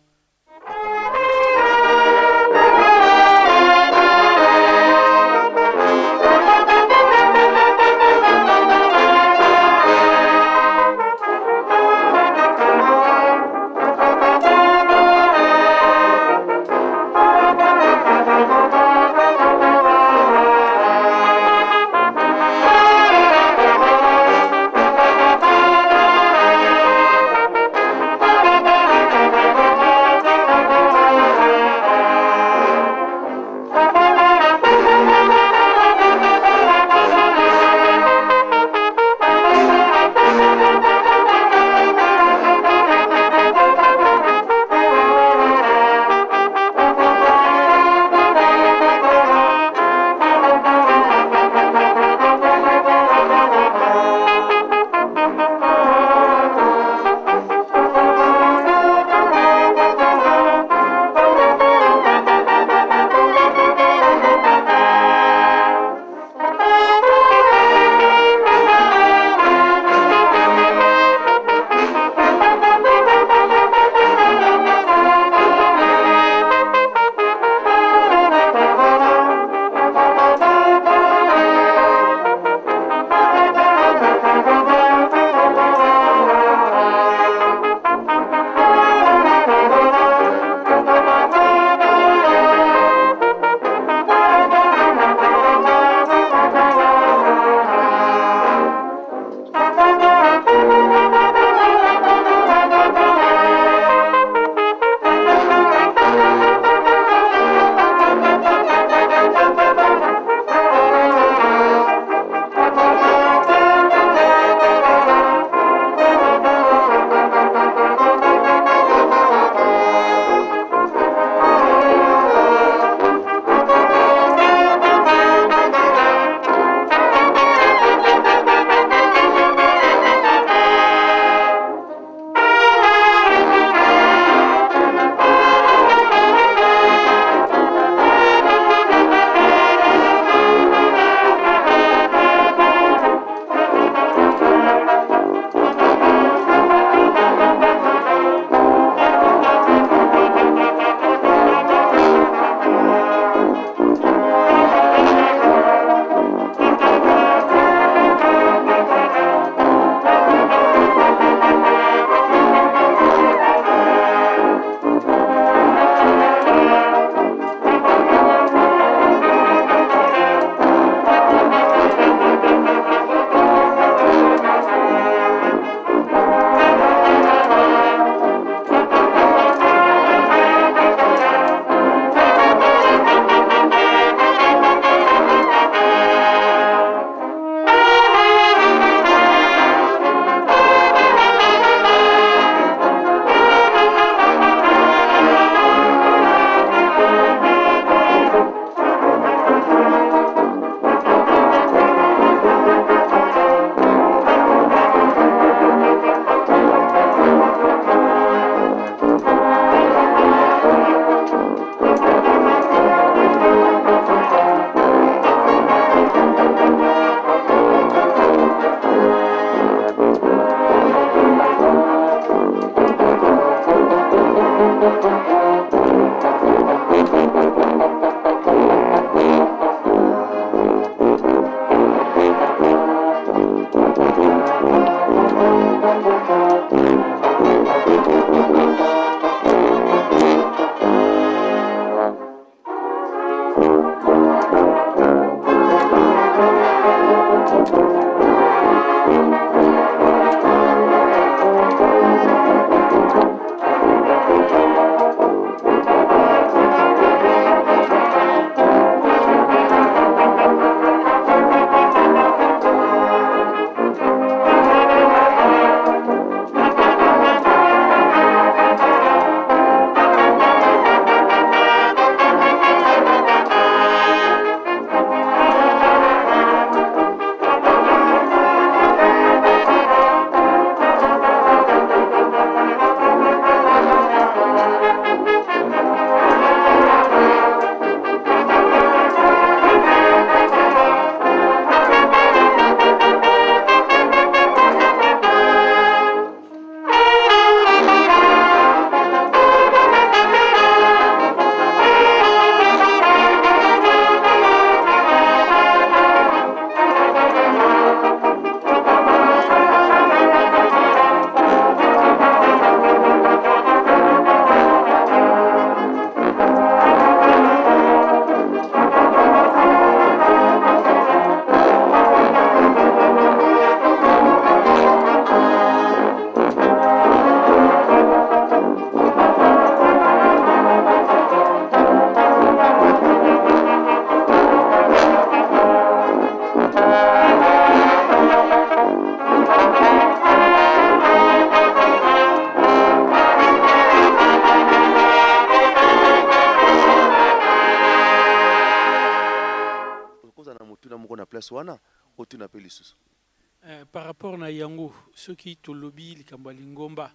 Par rapport à Yango, ceux qui te lobby likambo lingomba,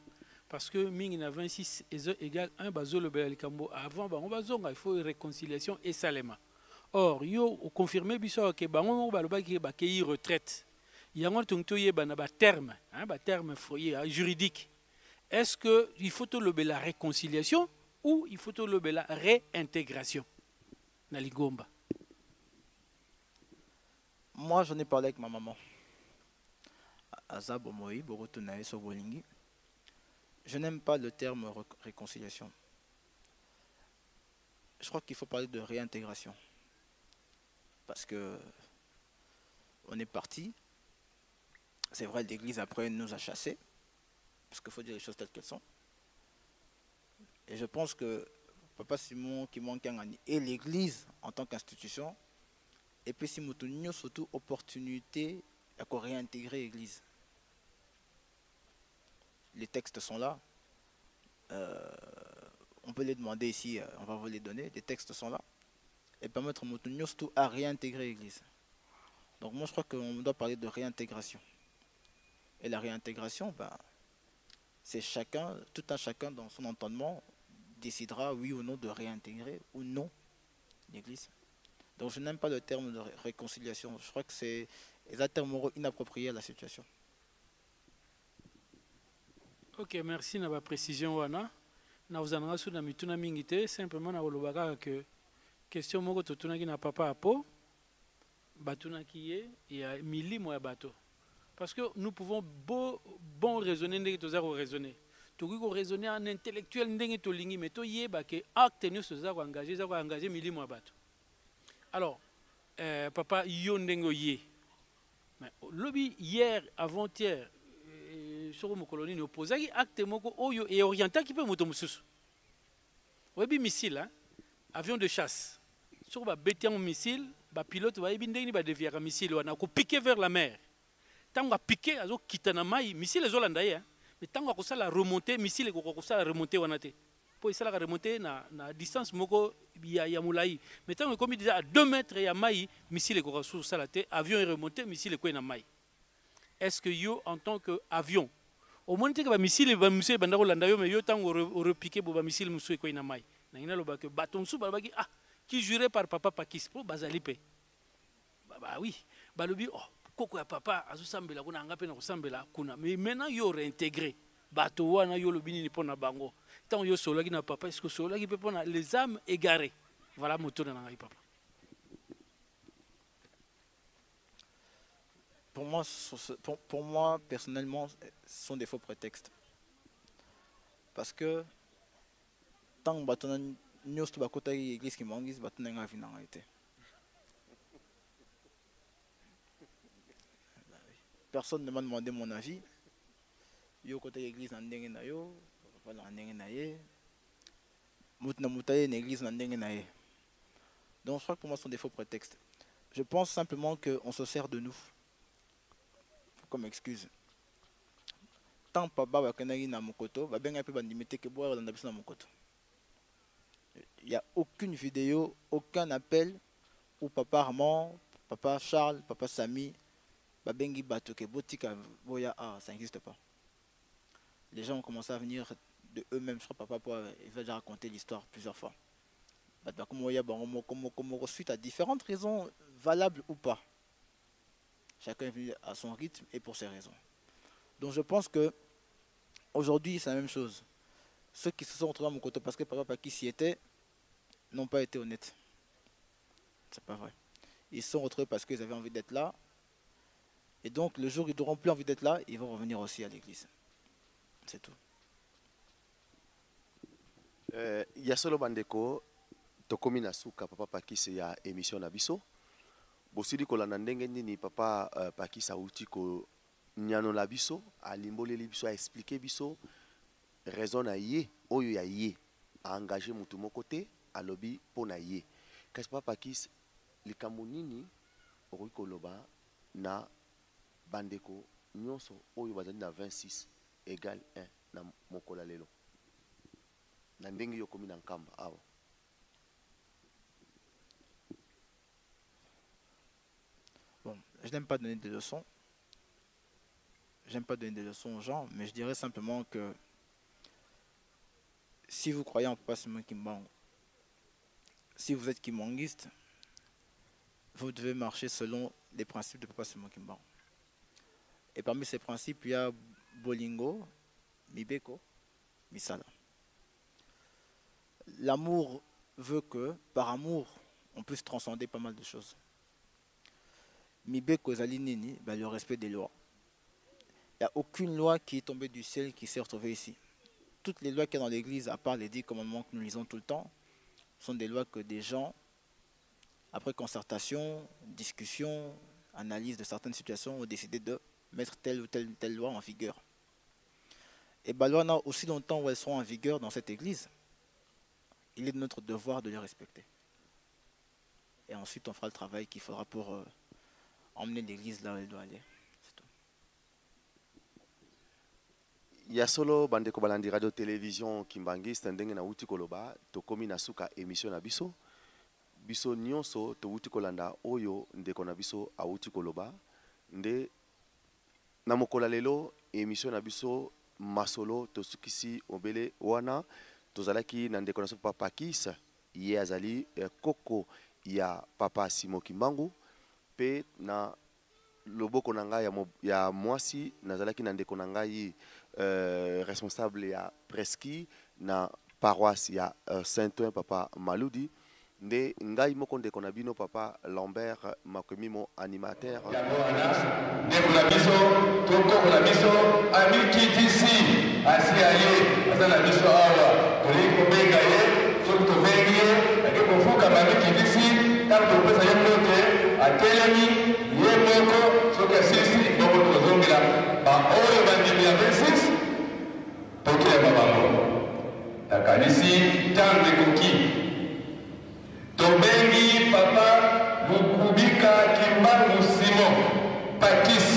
parce que mingi na 26 égale 1 bazo le likambo avant on bazonga il faut une réconciliation et salema. Or yo confirmé biso que bango baloba ki ba kei retraite. Yango tongto yeba na ba terme, hein, ba terme juridique. Est-ce que il faut te lobby la réconciliation ou il faut te lobby la réintégration na lingomba? Moi, j'en ai parlé avec ma maman. Je n'aime pas le terme réconciliation. Je crois qu'il faut parler de réintégration. Parce que on est parti. C'est vrai, l'Église après nous a chassés. Parce qu'il faut dire les choses telles qu'elles sont. Et je pense que Papa Simon qui manque et l'Église en tant qu'institution. Et puis si nous avons surtout opportunité à réintégrer l'Église. Les textes sont là. On peut les demander ici, on va vous les donner. Les textes sont là. Et permettre surtout à réintégrer l'Église. Donc moi je crois qu'on doit parler de réintégration. Et la réintégration, ben, c'est chacun, tout un chacun dans son entendement décidera oui ou non de réintégrer ou non l'Église. Donc je n'aime pas le terme de réconciliation. Je crois que c'est un terme inapproprié à la situation. Ok, merci na ba précision wana. Na uzananga su na mituna mingite simplement na olobaka que question moko totunaki na papa apo batuna kiye ya milimo ya bato. Parce que nous pouvons bon raisonner ndenge toza ko raisonner. Toki ko raisonner en intellectuel ndenge to lingi mais to yeba que acte ne soza ko engager milimo ya bato. Alors papa yo ndenge ye. Mais lobby hier avant-hier sur mon colonie nous posait acte moko oyo et oriental qui peut moto mususu. Webi missile hein, avion de chasse. Sur ba bétian missile, ba pilote ba ebinde ni ba dévier missile wana ko piquer vers la mer. Tango a piqué azo kitana mai missile ezolanda ye hein. Mais tango ko sala remonter missile ko sala remonter wana te. Po sala remonter na distance moko ya mulai. Mais tango comme il disait à 2 mètres ya mai missile ko sala te, avion est remonté missile ko na mai. Est-ce que yo en tant que avion au moins que ba missile bandako landa yo mais yo tango repiquer bo ba missile musu ko ina mai na ina loba que baton su ba ki qui juré par papa Pakis po bazali pe bah oui balobi oh koko ya papa azosambela kuna ngape na kosambela kuna mais maintenant yo réintégrer bato wana yo lobini ni pona bango tant yo solaki na papa est-ce que solaki pe pona les âmes égarées voilà moto na ngai papa. Pour moi, personnellement, ce sont des faux prétextes. Parce que tant que nous sommes à l'église qui manque, nous sommes à personne ne m'a demandé mon avis. Yo côté l'église en ndenge na yo, papa en ndenge na ye. Moutna moutaye une église en ndenge na ye. Donc je crois que pour moi ce sont des faux prétextes. Je pense simplement qu'on se sert de nous comme excuse. Tant papa va kenagi na mokoto, va bien un peu bandimité que boire dans la mokoto. Il n'y a aucune vidéo, aucun appel où papa Armand, papa Charles, papa Samy, babengi batoke botika boya, ça n'existe pas. Les gens ont commencé à venir de eux-mêmes. Je crois que papa il va déjà raconter l'histoire plusieurs fois. Suite à différentes raisons, valables ou pas. Chacun est venu à son rythme et pour ses raisons. Donc je pense que aujourd'hui c'est la même chose. Ceux qui se sont retrouvés à mon côté parce que papa qui s'y était n'ont pas été honnêtes. C'est pas vrai. Ils se sont retrouvés parce qu'ils avaient envie d'être là. Et donc le jour où ils n'auront plus envie d'être là, ils vont revenir aussi à l'église. C'est tout. Yasolo bandeko tokomi na suka papa Pakis ya émission na biso. Bosidi kolanda ndenge nini papa Pakis auti ko nyano la biso, alimboleli biso, a expliqué biso raison na ye oyo ya ye a engagé mutu moko te alobi pona ye. Kasi papa Pakis likambo nini okoki koloba na bandeko nyonso oyo bazali na 26 égale 1 na mokola lelo na ndenge yo komi na nkamba awa. Bon, je n'aime pas donner des leçons. J'aime pas donner des leçons aux gens, mais je dirais simplement que si vous croyez en Papa Simon Kimbangu, si vous êtes kimbanguiste, vous devez marcher selon les principes de Papa Simon Kimbangu. Et parmi ces principes, il y a Bolingo, Mibeko, Misala. L'amour veut que, par amour, on puisse transcender pas mal de choses. Mibeko Zalinini, le respect des lois. Il n'y a aucune loi qui est tombée du ciel qui s'est retrouvée ici. Toutes les lois qu'il y a dans l'église, à part les 10 commandements que nous lisons tout le temps, sont des lois que des gens, après concertation, discussion, analyse de certaines situations, ont décidé de mettre telle ou telle loi en vigueur. Et loi, aussi longtemps où elles seront en vigueur dans cette église, il est de notre devoir de les respecter. Et ensuite, on fera le travail qu'il faudra pour emmener l'église là où elle doit aller. Ya solo bandeko balandi radio télévision kimbangiste ndenge na uti koloba tokomi na suka émission na biso biso nyonso to uti kolanda oyo ndeko na biso a uti koloba nde na mokola lelo émission na biso masolo to sukisi obele wana tozalaki na ndeko na so papa Pakis ye azali koko ya papa Simon Kimbangu pe na loboko na ngai ya mwasi nazalaki na ndeko na ngai responsable ya Preski na paroisse ya Saint-Ouen papa Maludi nde ngai moko ndeko na bino papa Lambert Makomimo animateur ndeko na biso toko na biso amikitisi asiaye azana biso awa toliko benga ye soto bengi ye ake kofuka amikitisi tanto pesa ye mote atelemi ye moko soki asisi ndoko tozongela ba oyo bandimi ya 26 tokeba bango nakanisi ntango ekoki tobengi papa Lukubika Kimbangu Simon Pakis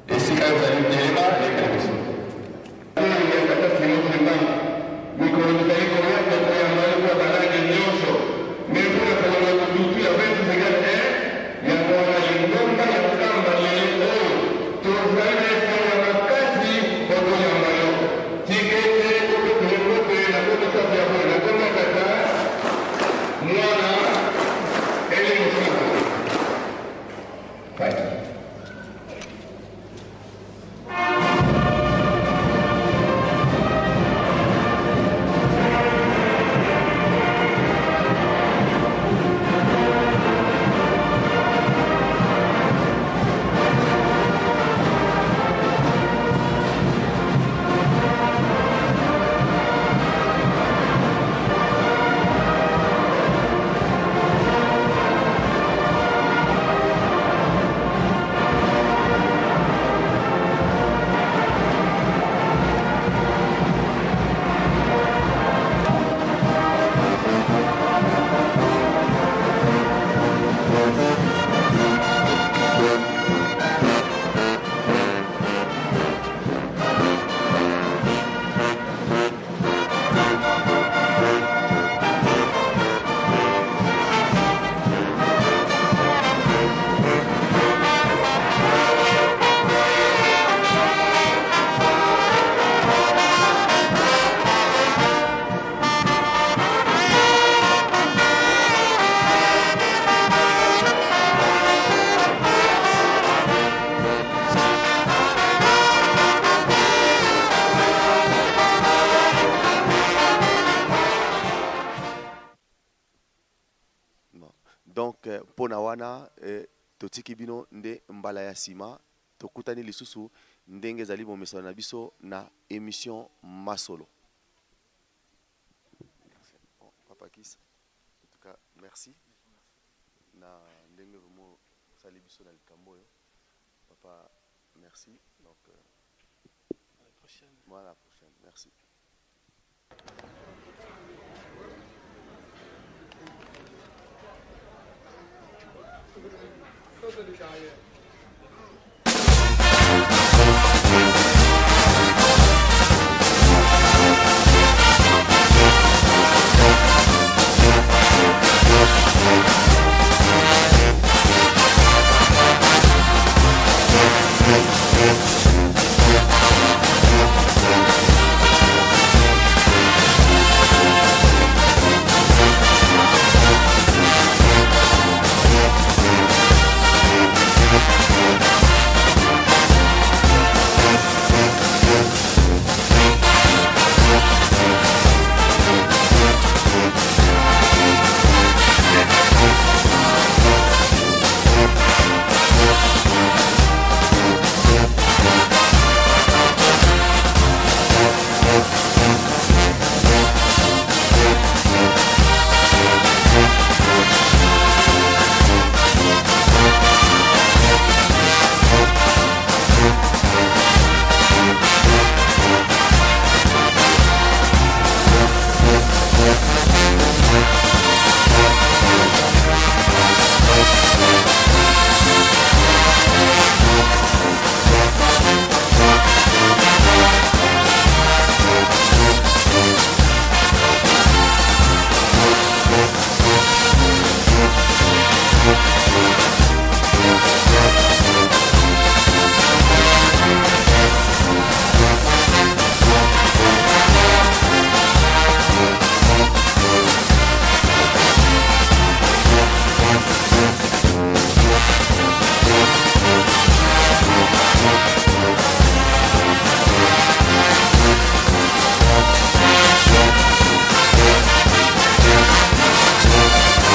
esika ezali telema leka biso papa Simon Kimbangu mikolo tozali koyamba koyamba kwa balage nyonso mais mpona kolonga kodutu ya 26 égale 1 yango wana lingomba ya kamba lelo oyo tozali esenga makasi okoyamba yo tikete okotoyekotoye na kotosapi ya totiki bino nde mbala ya nsima tokutani lisusu ndenge ezali bomesano na biso na émission Masolo. Papa Kiss, en tout cas merci na ndenge vraiment sali biso na likambo oyo. Papa merci, donc À la prochaine. moi à la prochaine, merci. Cosa di